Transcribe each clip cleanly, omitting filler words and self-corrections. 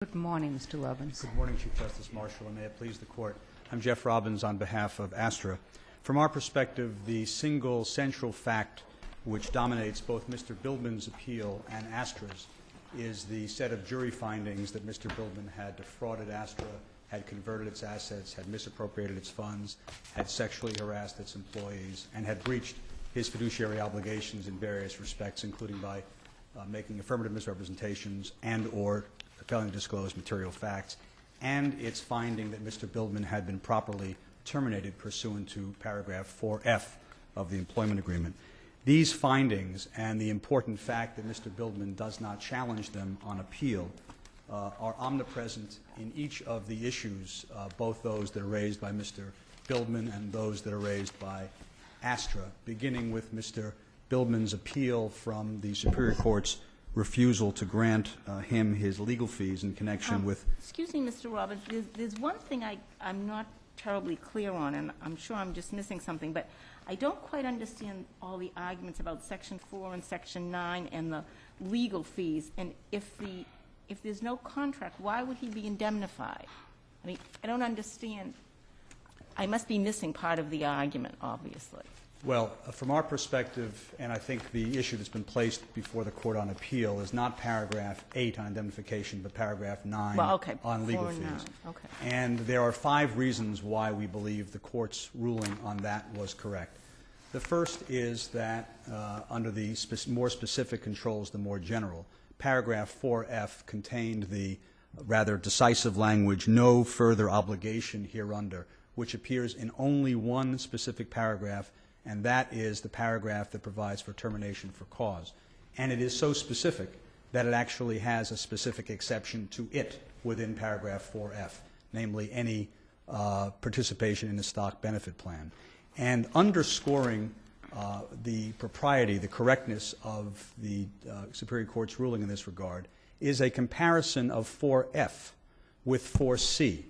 Good morning, Mr. Robbins. Good morning, Chief Justice Marshall, and may it please the Court. I'm Jeff Robbins on behalf of Astra. From our perspective, the single central fact which dominates both Mr. Bildman's appeal and Astra's is the set of jury findings that Mr. Bildman had defrauded Astra, had converted its assets, had misappropriated its funds, had sexually harassed its employees, and had breached his fiduciary obligations in various respects, including by making affirmative misrepresentations and or failing to disclose material facts, and its finding that Mr. Bildman had been properly terminated pursuant to paragraph 4F of the employment agreement. These findings and the important fact that Mr. Bildman does not challenge them on appeal are omnipresent in each of the issues, both those that are raised by Mr. Bildman and those that are raised by Astra, beginning with Mr. Bildman's appeal from the Superior Court's refusal to grant him his legal fees in connection with... Excuse me, Mr. Robbins. There's one thing I'm not terribly clear on, and I'm sure I'm just missing something, but I don't quite understand all the arguments about Section 4 and Section 9 and the legal fees. And if there's no contract, why would he be indemnified? I mean, I don't understand. I must be missing part of the argument, obviously. Well, from our perspective, and I think the issue that's been placed before the Court on appeal is not paragraph 8 on indemnification, but paragraph 9 on legal fees. Okay. And there are 5 reasons why we believe the Court's ruling on that was correct. The first is that under the more specific controls, the more general, paragraph 4F contained the rather decisive language, no further obligation hereunder, which appears in only one specific paragraph, and that is the paragraph that provides for termination for cause. And it is so specific that it actually has a specific exception to it within paragraph 4F, namely any participation in the stock benefit plan. And underscoring the propriety, the correctness of the Superior Court's ruling in this regard is a comparison of 4F with 4C.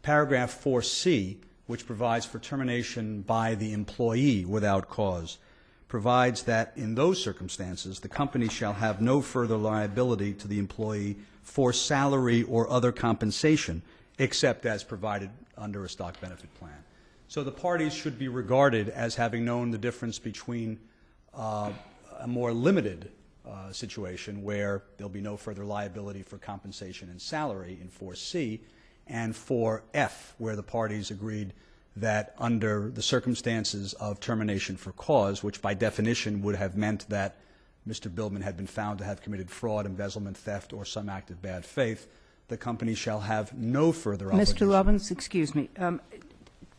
Paragraph 4C, which provides for termination by the employee without cause, provides that in those circumstances the company shall have no further liability to the employee for salary or other compensation except as provided under a stock benefit plan. So the parties should be regarded as having known the difference between a more limited situation where there'll be no further liability for compensation and salary in 4C, and 4F, where the parties agreed that under the circumstances of termination for cause, which by definition would have meant that Mr. Bildman had been found to have committed fraud, embezzlement, theft, or some act of bad faith, the company shall have no further obligation. Mr. Robbins, excuse me.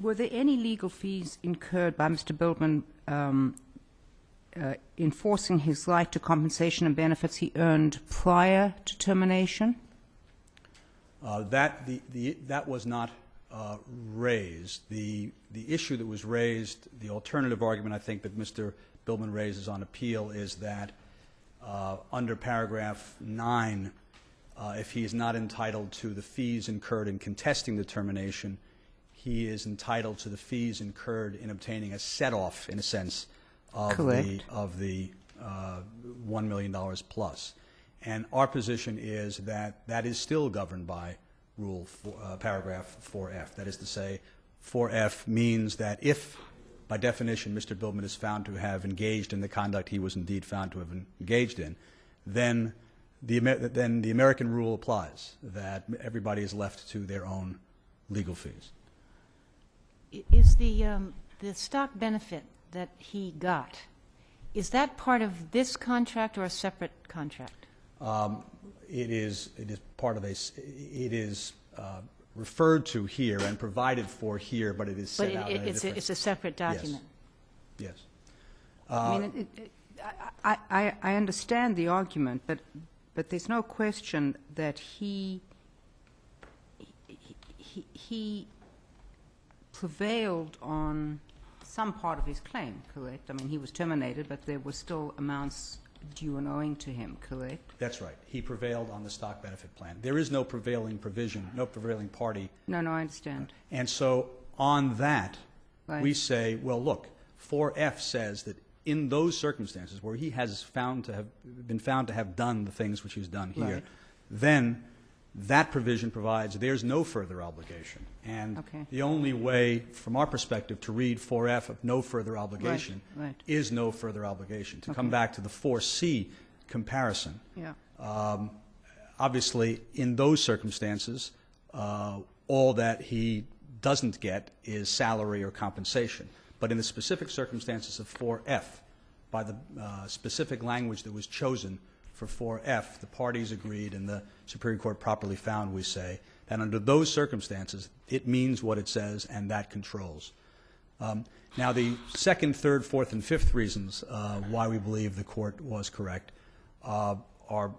Were there any legal fees incurred by Mr. Bildman enforcing his right to compensation and benefits he earned prior to termination? That was not raised. The issue that was raised, the alternative argument I think that Mr. Bildman raises on appeal is that under paragraph 9, if he is not entitled to the fees incurred in contesting the termination, he is entitled to the fees incurred in obtaining a set-off, in a sense, of the $1 million plus. And our position is that that is still governed by paragraph 4F. That is to say, 4F means that if, by definition, Mr. Bildman is found to have engaged in the conduct he was indeed found to have engaged in, then the American rule applies, that everybody is left to their own legal fees. Is the stock benefit that he got, is that part of this contract or a separate contract? It is part of it is referred to here and provided for here, but it is set out in a different... It's a separate document. Yes. I mean, I understand the argument, but there's no question that he prevailed on some part of his claim, correct? I mean, he was terminated, but there were still amounts due and owing to him, correct? That's right. He prevailed on the stock benefit plan. There is no prevailing provision, no prevailing party. No, I understand. And so on that, we say, well, look, 4F says that in those circumstances where he has been found to have done the things which he's done here, then That provision provides there's no further obligation. And Okay. the only way, from our perspective, to read 4F of no further obligation Right. is no further obligation. To come back to the 4C comparison, Yeah. obviously, in those circumstances, all that he doesn't get is salary or compensation. But in the specific circumstances of 4F, by the specific language that was chosen for 4F, the parties agreed, and the Superior Court properly found, we say, that under those circumstances, it means what it says, and that controls. Now, the second, third, fourth, and fifth reasons why we believe the court was correct are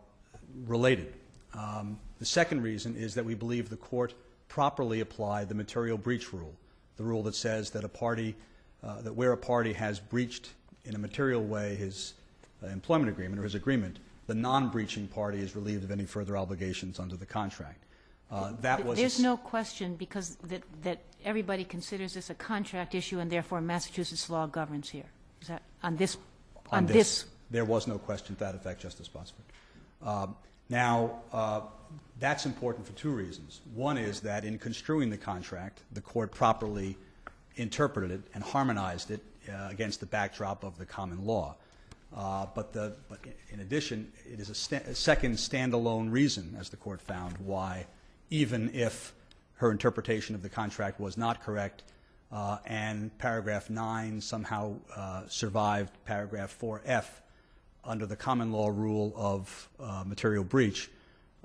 related. The second reason is that we believe the court properly applied the material breach rule, the rule that says that a party, that where a party has breached in a material way his employment agreement or his agreement, the non-breaching party is relieved of any further obligations under the contract. There's no question, because that everybody considers this a contract issue, and therefore Massachusetts law governs here. Is that on this? There was no question to that effect, Justice Botsford. Now, that's important for two reasons. One is that in construing the contract, the court properly interpreted it and harmonized it against the backdrop of the common law. But in addition, it is a second standalone reason, as the court found, why, even if her interpretation of the contract was not correct and paragraph 9 somehow survived paragraph 4F under the common law rule of material breach,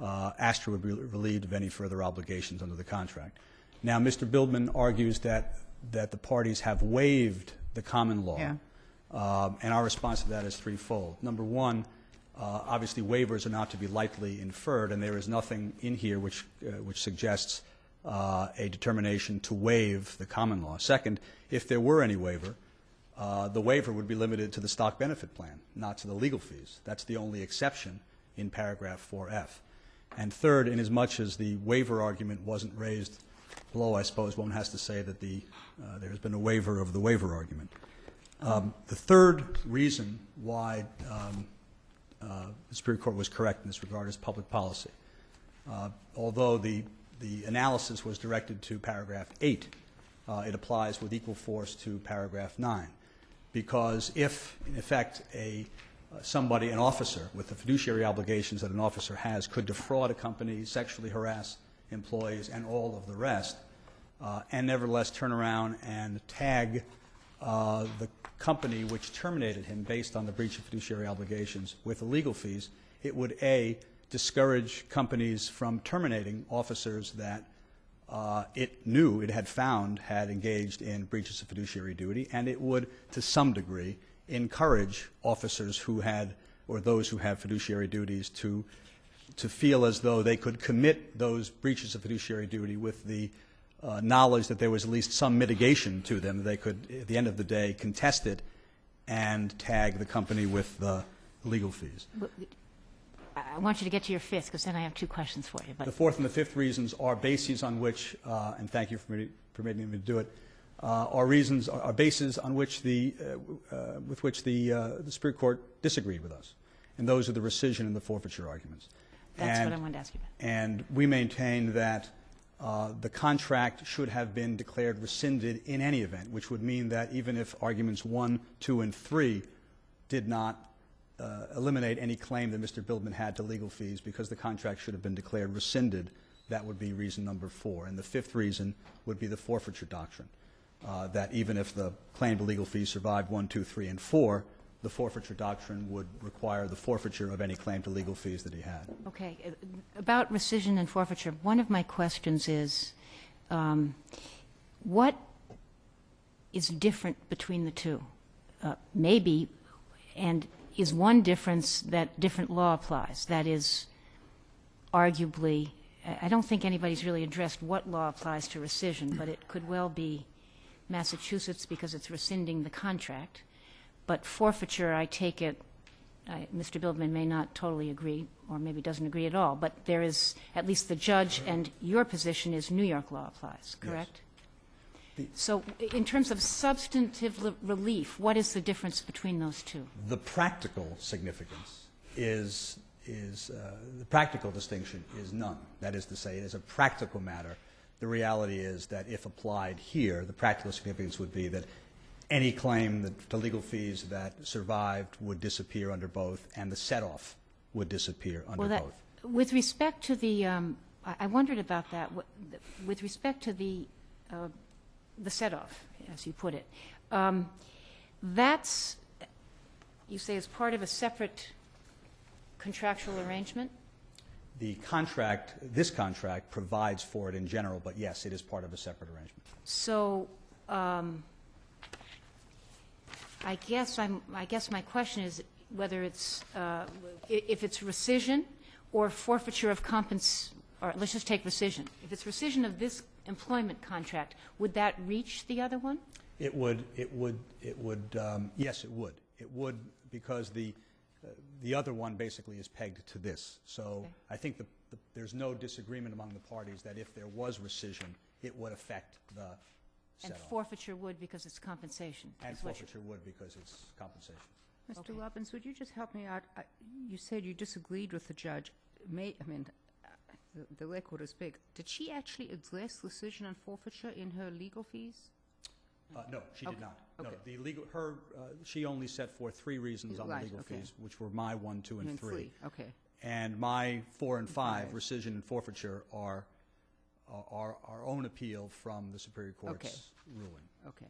Astra would be relieved of any further obligations under the contract. Now, Mr. Bildman argues that the parties have waived the common law. Yeah. And our response to that is threefold. Number one, obviously waivers are not to be lightly inferred, and there is nothing in here which suggests a determination to waive the common law. Second, if there were any waiver, the waiver would be limited to the stock benefit plan, not to the legal fees. That's the only exception in paragraph 4F. And third, inasmuch as the waiver argument wasn't raised below, I suppose one has to say that there has been a waiver of the waiver argument. The third reason why the Superior Court was correct in this regard is public policy. Although the analysis was directed to paragraph 8, it applies with equal force to paragraph 9. Because if, in effect, an officer with the fiduciary obligations that an officer has could defraud a company, sexually harass employees, and all of the rest, and nevertheless turn around and tag the company which terminated him based on the breach of fiduciary obligations with the legal fees, it would, A, discourage companies from terminating officers that it knew, it had found, had engaged in breaches of fiduciary duty, and it would, to some degree, encourage officers who had, or those who have fiduciary duties to feel as though they could commit those breaches of fiduciary duty with the knowledge that there was at least some mitigation to them. They could, at the end of the day, contest it and tag the company with the legal fees. I want you to get to your fifth, because then I have two questions for you. But The fourth and the fifth reasons are bases on which, and thank you for permitting me to do it, are bases on which with which the Superior Court disagreed with us, and those are the rescission and the forfeiture arguments. that's what I wanted to ask you about. And we maintain that the contract should have been declared rescinded in any event, which would mean that even if arguments 1, 2, and 3 did not eliminate any claim that Mr. Bildman had to legal fees because the contract should have been declared rescinded, that would be reason number 4. And the fifth reason would be the forfeiture doctrine, that even if the claim to legal fees survived 1, 2, 3, and 4, the forfeiture doctrine would require the forfeiture of any claim to legal fees that he had. Okay. About rescission and forfeiture, one of my questions is, what is different between the two? Maybe, and is one difference that different law applies? That is, arguably, I don't think anybody's really addressed what law applies to rescission, but it could well be Massachusetts because it's rescinding the contract. But forfeiture, I take it, Mr. Bildman may not totally agree, or maybe doesn't agree at all, but there is, at least the judge and your position is New York law applies, correct? Yes. So in terms of substantive relief, what is the difference between those two? The practical significance is the practical distinction is none. That is to say, as a practical matter, the reality is that if applied here, the practical significance would be that any claim that the legal fees that survived would disappear under both, and the set-off would disappear under both. With respect to the, I wondered about that. With respect to the set-off, as you put it, that's, you say, is part of a separate contractual arrangement? The contract, this contract, provides for it in general, but yes, it is part of a separate arrangement. So, I guess my question is whether it's if it's rescission or forfeiture of or let's just take rescission. If it's rescission of this employment contract, would that reach the other one? It would. Yes, it would. It would, because the other one basically is pegged to this. So okay. I think there's no disagreement among the parties that if there was rescission, it would affect the set-off. And forfeiture would because it's compensation. And forfeiture would because it's compensation. Mr. Okay. Lobbins, would you just help me out? You said you disagreed with the judge. The record is big. Did she actually address rescission and forfeiture in her legal fees? No, she did Okay. not. Okay. No, she only set forth 3 reasons on the Right, legal okay. fees, which were my 1, 2, and 3. Okay. And my 4 and 5, Five. rescission and forfeiture, are our own appeal from the Superior Court's Okay. ruling. Okay.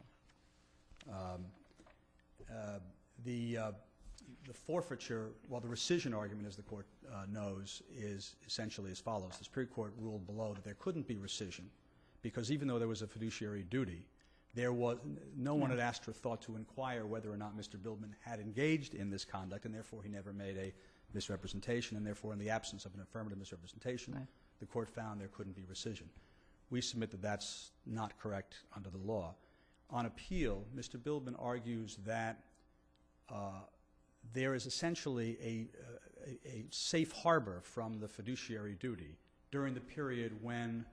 The forfeiture, well, the rescission argument, as the Court knows, is essentially as follows. The Superior Court ruled below that there couldn't be rescission because even though there was a fiduciary duty, no one at Astra thought to inquire whether or not Mr. Bildman had engaged in this conduct, and therefore he never made a misrepresentation, and therefore in the absence of an affirmative misrepresentation, Right. the Court found there couldn't be rescission. We submit that that's not correct under the law. On appeal, Mr. Bildman argues that there is essentially a safe harbor from the fiduciary duty during the period when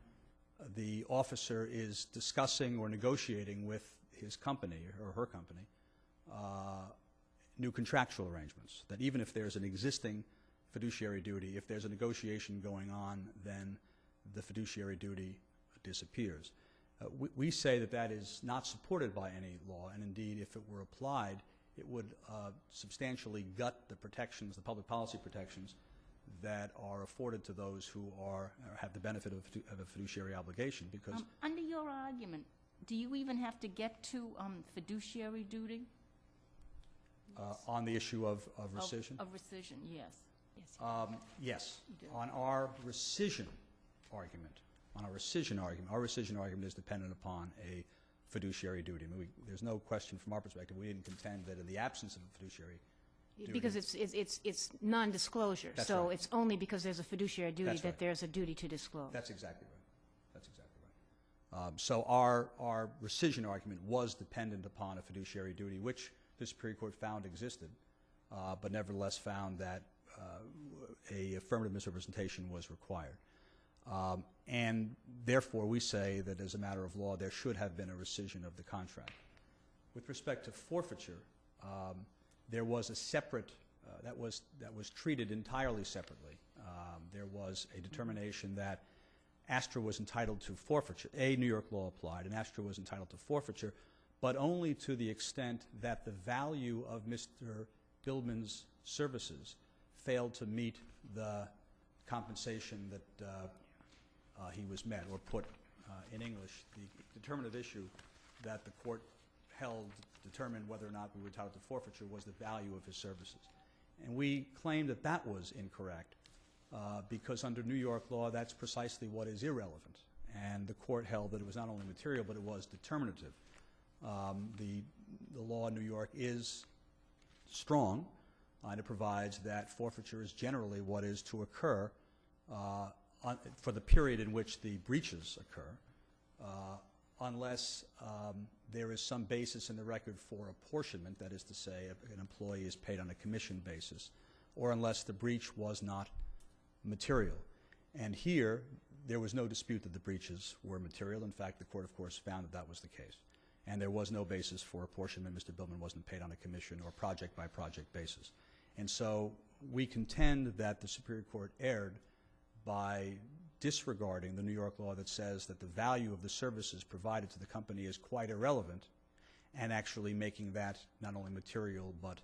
the officer is discussing or negotiating with his company or her company new contractual arrangements, that even if there's an existing fiduciary duty, if there's a negotiation going on, then the fiduciary duty disappears. We say that that is not supported by any law, and indeed, if it were applied, it would substantially gut the protections, the public policy protections, that are afforded to those who have the benefit of a fiduciary obligation. Because Under your argument, do you even have to get to fiduciary duty? on the issue of rescission? Of rescission, yes. Yes. You do. On our rescission argument, our rescission argument is dependent upon a fiduciary duty. I mean, there's no question from our perspective. We didn't contend that in the absence of a fiduciary duty. Because it's non-disclosure. That's so right. it's only because there's a fiduciary duty That's that right. there's a duty to disclose. That's exactly right. That's exactly right. So our rescission argument was dependent upon a fiduciary duty, which the Superior Court found existed, but nevertheless found that a affirmative misrepresentation was required. And therefore, we say that as a matter of law, there should have been a rescission of the contract. With respect to forfeiture, there was a separate, that was treated entirely separately. There was a determination that Astra was entitled to forfeiture. New York law applied, and Astra was entitled to forfeiture, but only to the extent that the value of Mr. Bildman's services failed to meet the compensation that he was met, or put in English, the determinative issue that the court held to determine whether or not we were entitled to forfeiture was the value of his services. And we claimed that that was incorrect because under New York law, that's precisely what is irrelevant. And the court held that it was not only material, but it was determinative. The law in New York is strong, and it provides that forfeiture is generally what is to occur for the period in which the breaches occur, unless there is some basis in the record for apportionment, that is to say, an employee is paid on a commission basis, or unless the breach was not material. And here, there was no dispute that the breaches were material. In fact, the court, of course, found that that was the case. And there was no basis for apportionment. Mr. Bildman wasn't paid on a commission or project-by-project basis. And so we contend that the Superior Court erred by disregarding the New York law that says that the value of the services provided to the company is quite irrelevant, and actually making that not only material but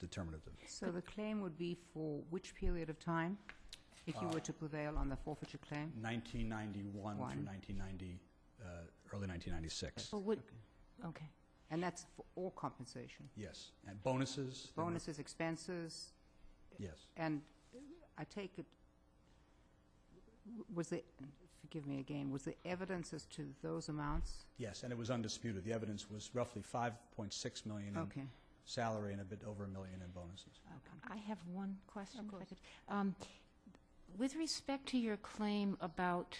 determinative. So the claim would be for which period of time, if you were to prevail on the forfeiture claim? 1991 through 1990, early 1996. Well, would, okay. And that's for all compensation? Yes, and bonuses. Bonuses, expenses, Yes. and I take it, was there, forgive me again, was there evidence as to those amounts? Yes, and it was undisputed. The evidence was roughly $5.6 million in Okay. salary and a bit over $1 million in bonuses. I have one question. Of if I could. With respect to your claim about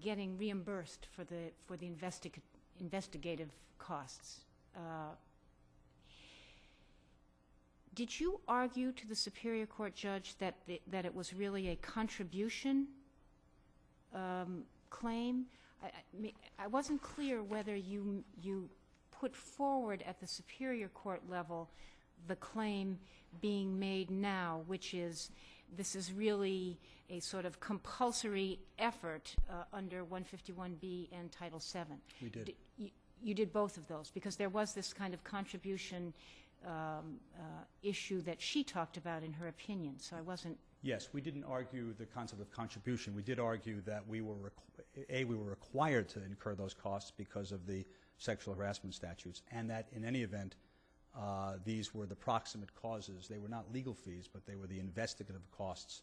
getting reimbursed for the investigative costs, did you argue to the Superior Court judge that it was really a contribution claim? I wasn't clear whether you put forward at the Superior Court level the claim being made now, which is this is really a sort of compulsory effort under 151B and Title VII. We did. You did both of those, because there was this kind of contribution issue that she talked about in her opinion, so I wasn't... Yes, we didn't argue the concept of contribution. We did argue that we were required to incur those costs because of the sexual harassment statutes, and that in any event, these were the proximate causes. They were not legal fees, but they were the investigative costs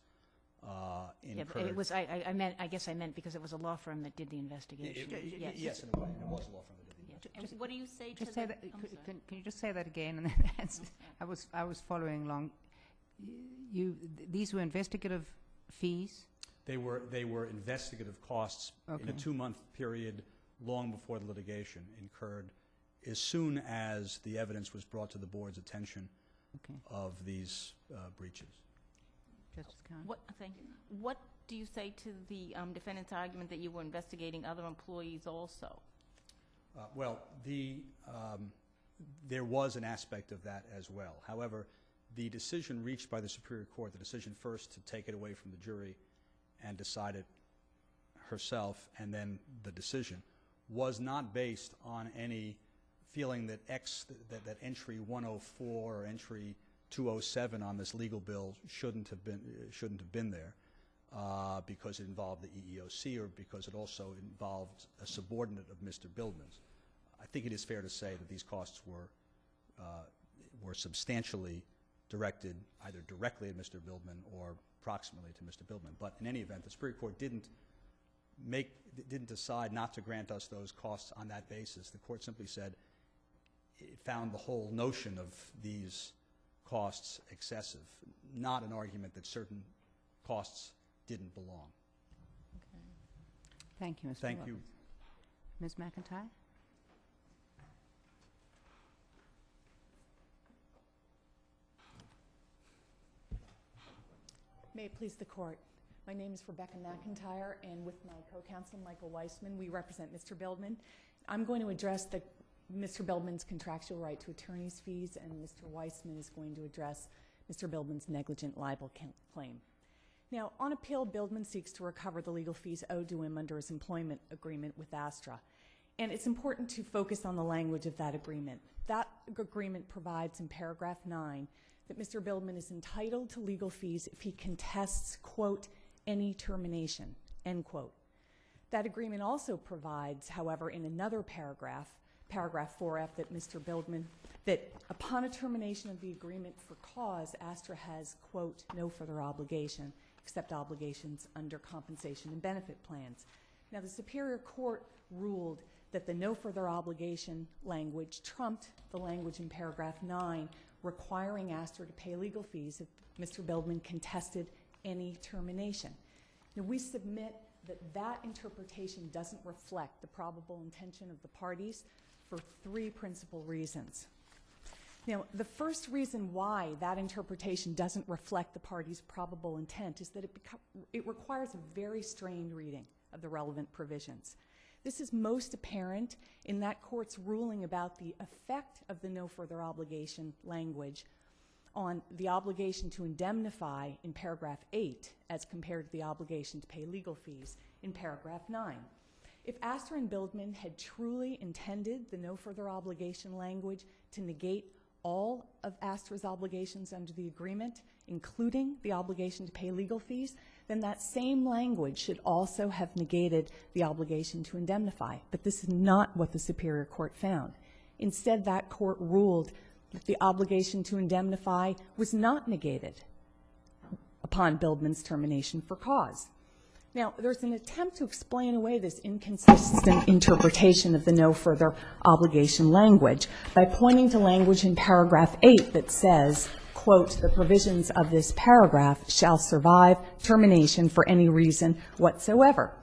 incurred. It was, I guess I meant because it was a law firm that did the investigation. Yes, and it was a law firm that did the investigation. And what do you say to Just the... say that, I'm sorry. can you just say that again? And then answer? I was following along. These were investigative fees? They were investigative costs in a Okay. 2-month period long before the litigation incurred as soon as the evidence was brought to the board's attention Okay. of these breaches. Justice Khan? Thank you. What do you say to the defendant's argument that you were investigating other employees also? Well, there was an aspect of that as well. However, the decision reached by the Superior Court, the decision first to take it away from the jury and decide it herself, and then the decision, was not based on any feeling that that entry 104 or entry 207 on this legal bill shouldn't have been there because it involved the EEOC or because it also involved a subordinate of Mr. Bildman's. I think it is fair to say that these costs were substantially directed either directly at Mr. Bildman or proximately to Mr. Bildman. But in any event, the Superior Court didn't decide not to grant us those costs on that basis. The court simply said it found the whole notion of these costs excessive, not an argument that certain costs didn't belong. Okay. Thank you, Mr. Thank you. Roberts. Ms. McIntyre? May it please the Court. My name is Rebecca McIntyre, and with my co-counsel, Michael Weissman, we represent Mr. Bildman. I'm going to address Mr. Bildman's contractual right to attorney's fees, and Mr. Weissman is going to address Mr. Bildman's negligent libel claim. Now, on appeal, Bildman seeks to recover the legal fees owed to him under his employment agreement with Astra. And it's important to focus on the language of that agreement. That agreement provides in paragraph 9 that Mr. Bildman is entitled to legal fees if he contests, quote, any termination, end quote. That agreement also provides, however, in another paragraph, paragraph 4F, that Mr. Bildman, that upon a termination of the agreement for cause, Astra has, quote, no further obligation except obligations under compensation and benefit plans. Now, the Superior Court ruled that the no further obligation language trumped the language in paragraph 9 requiring Astra to pay legal fees if Mr. Bildman contested any termination. Now, we submit that that interpretation doesn't reflect the probable intention of the parties for 3 principal reasons. Now, the first reason why that interpretation doesn't reflect the parties' probable intent is that it requires a very strained reading of the relevant provisions. This is most apparent in that court's ruling about the effect of the no further obligation language on the obligation to indemnify in paragraph 8 as compared to the obligation to pay legal fees in paragraph 9. If Astra and Bildman had truly intended the no further obligation language to negate all of Astra's obligations under the agreement, including the obligation to pay legal fees, then that same language should also have negated the obligation to indemnify. But this is not what the Superior Court found. Instead, that court ruled that the obligation to indemnify was not negated upon Bildman's termination for cause. Now, there's an attempt to explain away this inconsistent interpretation of the no further obligation language by pointing to language in paragraph 8 that says, quote, the provisions of this paragraph shall survive termination for any reason whatsoever.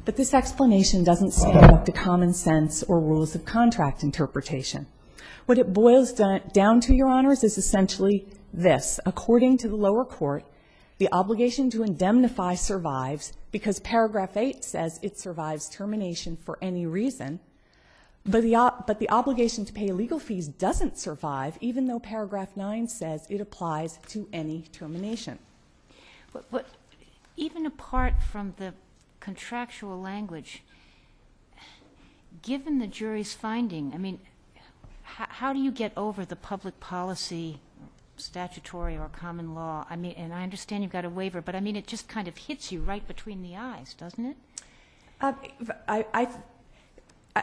But this explanation doesn't stand up to common sense or rules of contract interpretation. What it boils down to, Your Honors, is essentially this. According to the lower court, the obligation to indemnify survives because paragraph 8 says it survives termination for any reason, but the obligation to pay legal fees doesn't survive, even though paragraph 9 says it applies to any termination. But even apart from the contractual language, given the jury's finding, I mean, how do you get over the public policy, statutory or common law? I mean, and I understand you've got a waiver, but I mean, it just kind of hits you right between the eyes, doesn't it?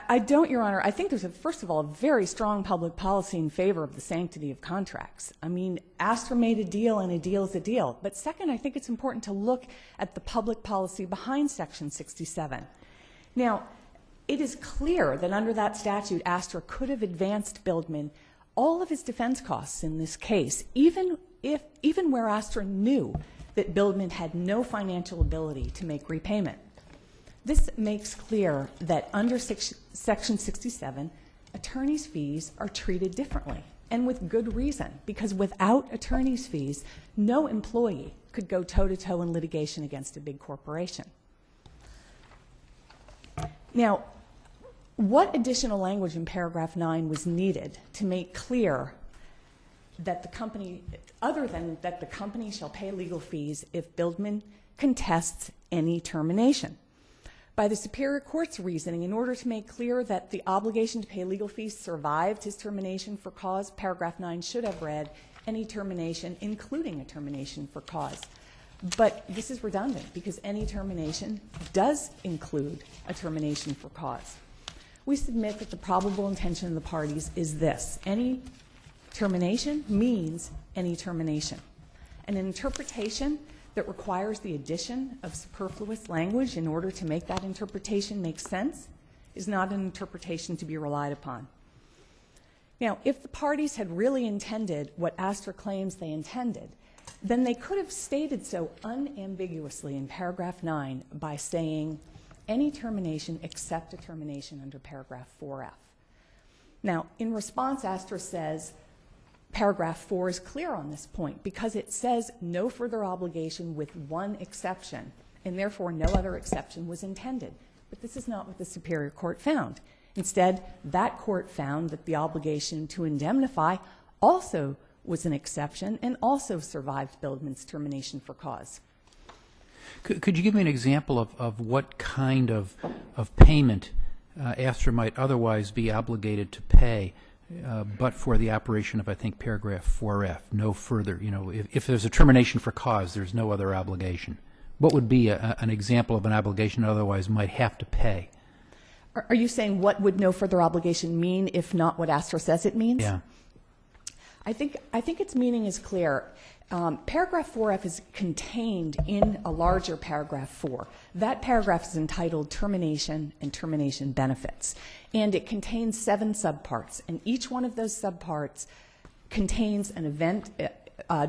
I don't, Your Honor. I think there's, first of all, a very strong public policy in favor of the sanctity of contracts. I mean, Astra made a deal, and a deal is a deal. But second, I think it's important to look at the public policy behind Section 67. Now, it is clear that under that statute, Astra could have advanced Bildman all of his defense costs in this case, even where Astra knew that Bildman had no financial ability to make repayment. This makes clear that under Section 67, attorney's fees are treated differently, and with good reason, because without attorney's fees, no employee could go toe-to-toe in litigation against a big corporation. Now, what additional language in paragraph 9 was needed to make clear that the company, other than that the company shall pay legal fees if Bildman contests any termination? By the Superior Court's reasoning, in order to make clear that the obligation to pay legal fees survived his termination for cause, paragraph 9 should have read any termination, including a termination for cause. But this is redundant because any termination does include a termination for cause. We submit that the probable intention of the parties is this: any termination means any termination. And an interpretation that requires the addition of superfluous language in order to make that interpretation make sense is not an interpretation to be relied upon. Now, if the parties had really intended what Astra claims they intended, then they could have stated so unambiguously in paragraph 9 by saying any termination except a termination under paragraph 4F. Now, in response, Astra says paragraph 4 is clear on this point because it says no further obligation with one exception, and therefore no other exception was intended. But this is not what the Superior Court found. Instead, that court found that the obligation to indemnify also was an exception and also survived Bildman's termination for cause. Could you give me an example of what kind of payment Astra might otherwise be obligated to pay, but for the operation of, I think, paragraph 4F, no further, you know, if there's a termination for cause, there's no other obligation. What would be an example of an obligation otherwise might have to pay? Are you saying what would no further obligation mean if not what Astra says it means? Yeah. I think its meaning is clear. Paragraph 4F is contained in a larger paragraph 4. That paragraph is entitled Termination and Termination Benefits, and it contains 7 subparts, and each one of those subparts contains an event,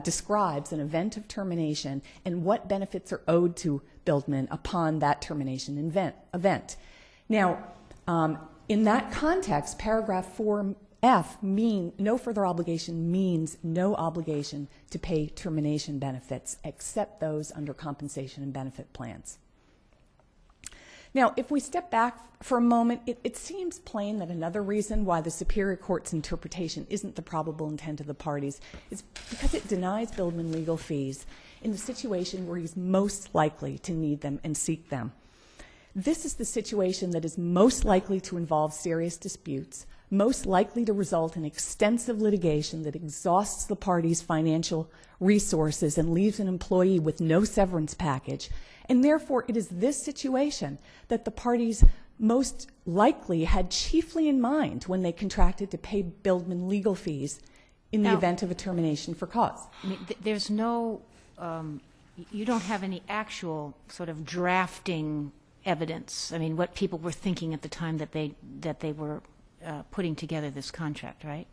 describes an event of termination and what benefits are owed to Bildman upon that termination event. Now, in that context, paragraph 4F no further obligation means no obligation to pay termination benefits except those under compensation and benefit plans. Now, if we step back for a moment, it seems plain that another reason why the Superior Court's interpretation isn't the probable intent of the parties is because it denies Bildman legal fees in the situation where he's most likely to need them and seek them. This is the situation that is most likely to involve serious disputes, most likely to result in extensive litigation that exhausts the party's financial resources and leaves an employee with no severance package. And therefore, it is this situation that the parties most likely had chiefly in mind when they contracted to pay Bildman legal fees in the event of a termination for cause. I mean, there's no, you don't have any actual sort of drafting evidence. I mean, what people were thinking at the time that they were putting together this contract, right?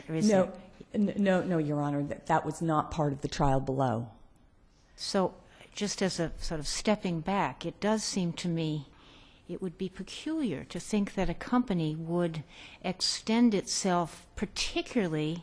Or is No, Your Honor, that was not part of the trial below. So just as a sort of stepping back, it does seem to me it would be peculiar to think that a company would extend itself particularly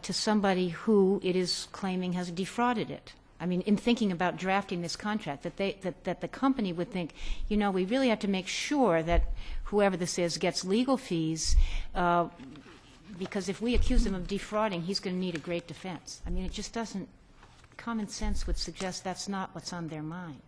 to somebody who it is claiming has defrauded it. I mean, in thinking about drafting this contract, that the company would think, you know, we really have to make sure that whoever this is gets legal fees, because if we accuse him of defrauding, he's going to need a great defense. I mean, it just doesn't. Common sense would suggest that's not what's on their mind.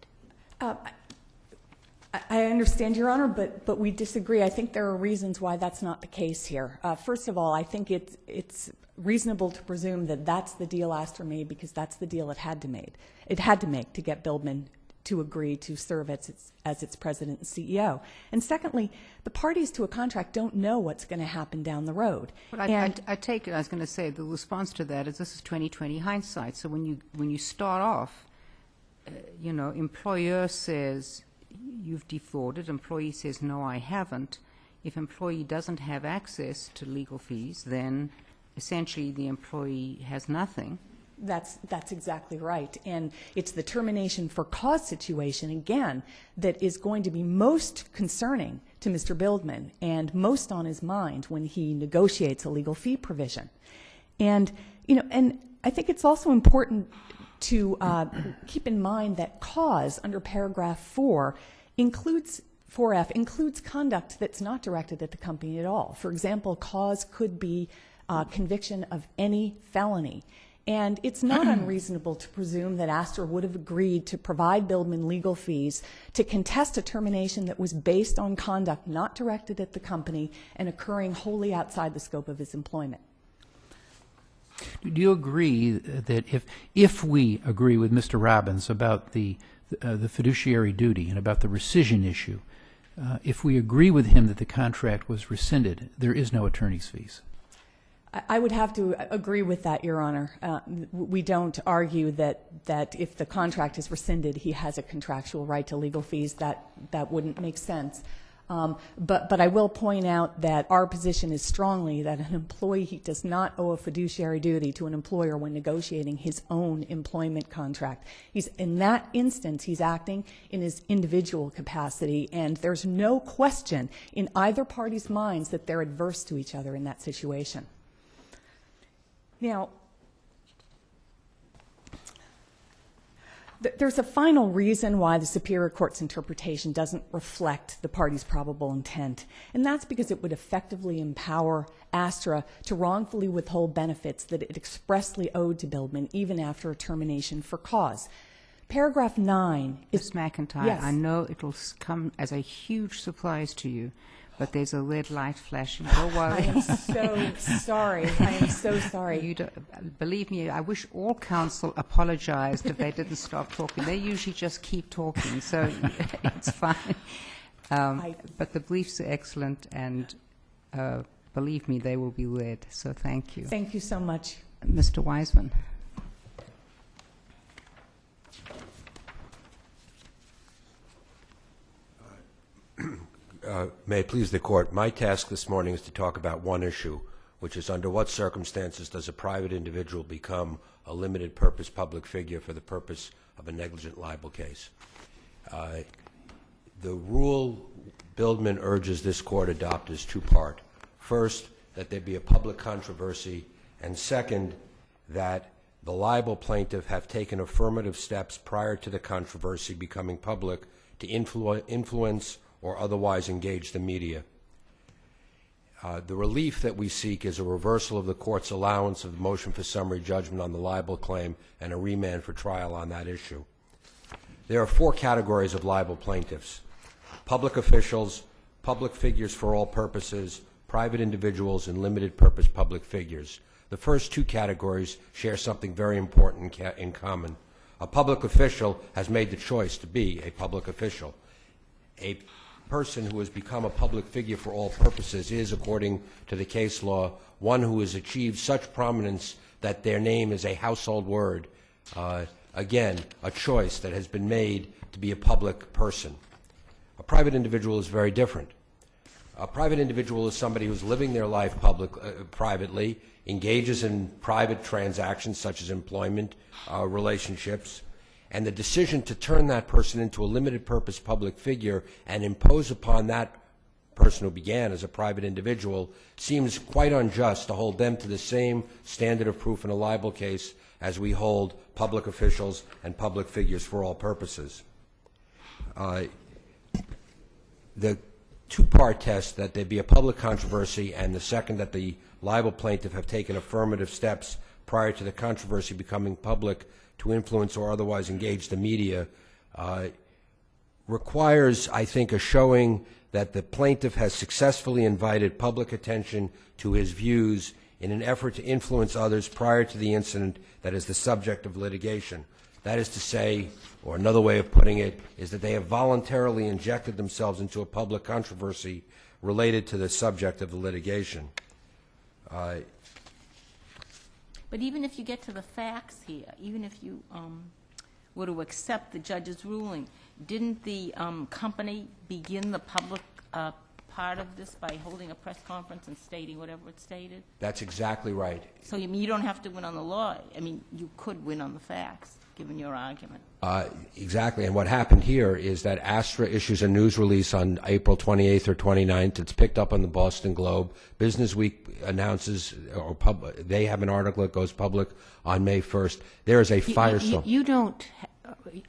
I understand, Your Honor, but we disagree. I think there are reasons why that's not the case here. First of all, I think it's reasonable to presume that that's the deal Astra made because that's the deal it had to make to get Bildman to agree to serve as its president and CEO. And secondly, the parties to a contract don't know what's going to happen down the road. But I take it, I was going to say, the response to that is this is 20/20 hindsight. So when you start off, employer says you've defrauded, employee says no, I haven't. If employee doesn't have access to legal fees, then essentially the employee has nothing. That's exactly right. And it's the termination for cause situation, again, that is going to be most concerning to Mr. Bildman and most on his mind when he negotiates a legal fee provision. And, and I think it's also important to keep in mind that cause under paragraph 4 includes 4F includes conduct that's not directed at the company at all. For example, cause could be conviction of any felony. And it's not unreasonable to presume that Astra would have agreed to provide Bildman legal fees to contest a termination that was based on conduct not directed at the company and occurring wholly outside the scope of his employment. Do you agree that if we agree with Mr. Robbins about the fiduciary duty and about the rescission issue, if we agree with him that the contract was rescinded, there is no attorney's fees? I would have to agree with that, Your Honor. We don't argue that if the contract is rescinded, he has a contractual right to legal fees. That wouldn't make sense. But I will point out that our position is strongly that an employee does not owe a fiduciary duty to an employer when negotiating his own employment contract. In that instance, he's acting in his individual capacity, and there's no question in either party's minds that they're adverse to each other in that situation. Now, there's a final reason why the Superior Court's interpretation doesn't reflect the party's probable intent, and that's because it would effectively empower Astra to wrongfully withhold benefits that it expressly owed to Bildman even after a termination for cause. Paragraph 9 is... Ms. McIntyre, Yes. I know it will come as a huge surprise to you, but there's a red light flashing. Don't worry. I am so sorry. I am so sorry. You believe me, I wish all counsel apologized if they didn't stop talking. They usually just keep talking, so it's fine. But the briefs are excellent, and believe me, they will be read, so thank you. Thank you so much. Mr. Wiseman. May it please the Court, my task this morning is to talk about one issue, which is under what circumstances does a private individual become a limited purpose public figure for the purpose of a negligent libel case. The rule Bildman urges this Court adopt is two-part. First, that there be a public controversy, and second, that the libel plaintiff have taken affirmative steps prior to the controversy becoming public to influence or otherwise engage the media. The relief that we seek is a reversal of the court's allowance of the motion for summary judgment on the libel claim and a remand for trial on that issue. There are 4 categories of libel plaintiffs: public officials, public figures for all purposes, private individuals, and limited purpose public figures. The first 2 categories share something very important in common. A public official has made the choice to be a public official. A person who has become a public figure for all purposes is, according to the case law, one who has achieved such prominence that their name is a household word. Again, a choice that has been made to be a public person. A private individual is very different. A private individual is somebody who's living their life privately, engages in private transactions such as employment, relationships, and the decision to turn that person into a limited purpose public figure and impose upon that person who began as a private individual seems quite unjust to hold them to the same standard of proof in a libel case as we hold public officials and public figures for all purposes. The 2-part test, that there be a public controversy, and the second, that the libel plaintiff have taken affirmative steps prior to the controversy becoming public to influence or otherwise engage the media, requires, I think, a showing that the plaintiff has successfully invited public attention to his views in an effort to influence others prior to the incident that is the subject of litigation. That is to say, or another way of putting it, is that they have voluntarily injected themselves into a public controversy related to the subject of the litigation. But even if you get to the facts here, even if you were to accept the judge's ruling, didn't the company begin the public part of this by holding a press conference and stating whatever it stated? That's exactly right. So you don't have to win on the law. I mean, you could win on the facts, given your argument. Exactly, and what happened here is that Astra issues a news release on April 28th or 29th. It's picked up on the Boston Globe. Business Week announces, or they have an article that goes public on May 1st. There is a firestorm.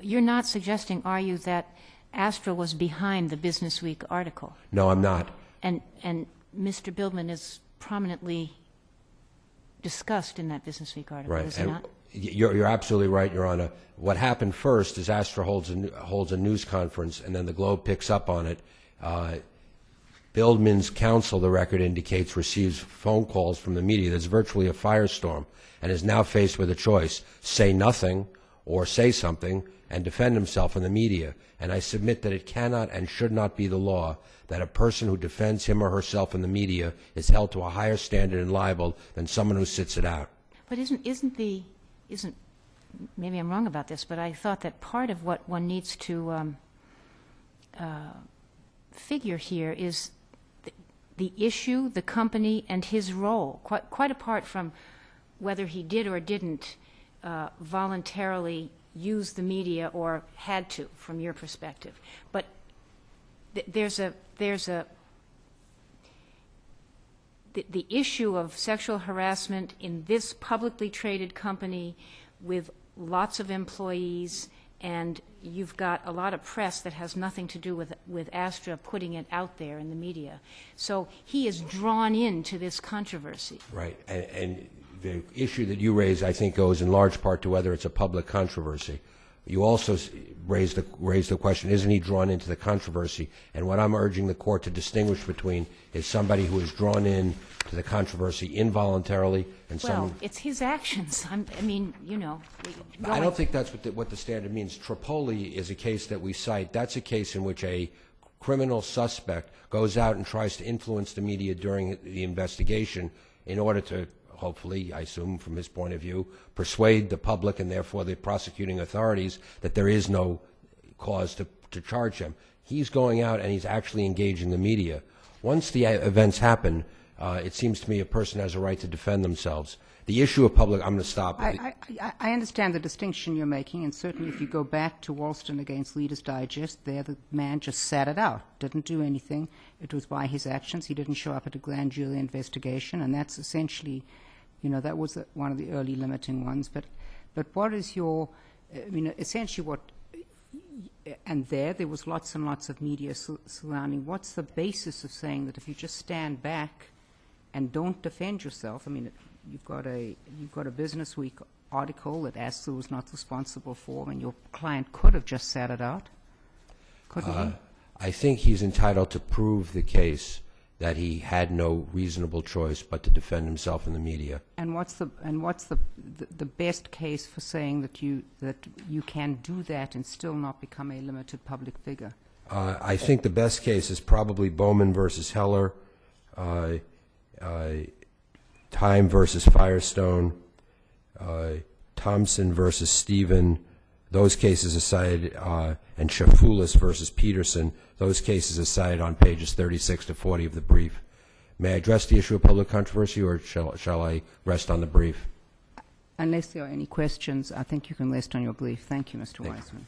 You're not suggesting, are you, that Astra was behind the Business Week article? No, I'm not. And Mr. Bildman is prominently discussed in that Business Week article, Right. is he not? You're absolutely right, Your Honor. What happened first is Astra holds a news conference, and then the Globe picks up on it. Bildman's counsel, the record indicates, receives phone calls from the media. There's virtually a firestorm, and is now faced with a choice: say nothing or say something and defend himself in the media. And I submit that it cannot and should not be the law that a person who defends him or herself in the media is held to a higher standard in libel than someone who sits it out. But isn't maybe I'm wrong about this, but I thought that part of what one needs to figure here is the issue, the company, and his role, quite apart from whether he did or didn't voluntarily use the media or had to, from your perspective. But the issue of sexual harassment in this publicly traded company with lots of employees, and you've got a lot of press that has nothing to do with Astra putting it out there in the media. So he is drawn into this controversy. Right. And the issue that you raise, I think, goes in large part to whether it's a public controversy. You also raised the question, isn't he drawn into the controversy? And what I'm urging the court to distinguish between is somebody who is drawn in to the controversy involuntarily and someone... Well, it's his actions. I mean, you know... I don't think that's what the standard means. Tripoli is a case that we cite. That's a case in which a criminal suspect goes out and tries to influence the media during the investigation in order to, hopefully, I assume from his point of view, persuade the public and therefore the prosecuting authorities that there is no cause to charge him. He's going out and he's actually engaging the media. Once the events happen, it seems to me a person has a right to defend themselves. The issue of public, I'm going to stop. I understand the distinction you're making, and certainly if you go back to Walston against Leaders Digest, there the man just sat it out, didn't do anything. It was by his actions. He didn't show up at a grand jury investigation, and that's essentially, you know, that was one of the early limiting ones. But what is your, essentially what and there was lots and lots of media surrounding. What's the basis of saying that if you just stand back and don't defend yourself? I mean, you've got a Business Week article that Astra was not responsible for, and your client could have just sat it out, couldn't he? I think he's entitled to prove the case that he had no reasonable choice but to defend himself in the media. And what's the best case for saying that you can do that and still not become a limited public figure? I think the best case is probably Bowman versus Heller, Time versus Firestone, Thompson versus Stephen. Those cases are cited, and Shafoulis versus Peterson. Those cases are cited on pages 36 to 40 of the brief. May I address the issue of public controversy, or shall I rest on the brief? Unless there are any questions, I think you can rest on your brief. Thank you, Mr. Weissman.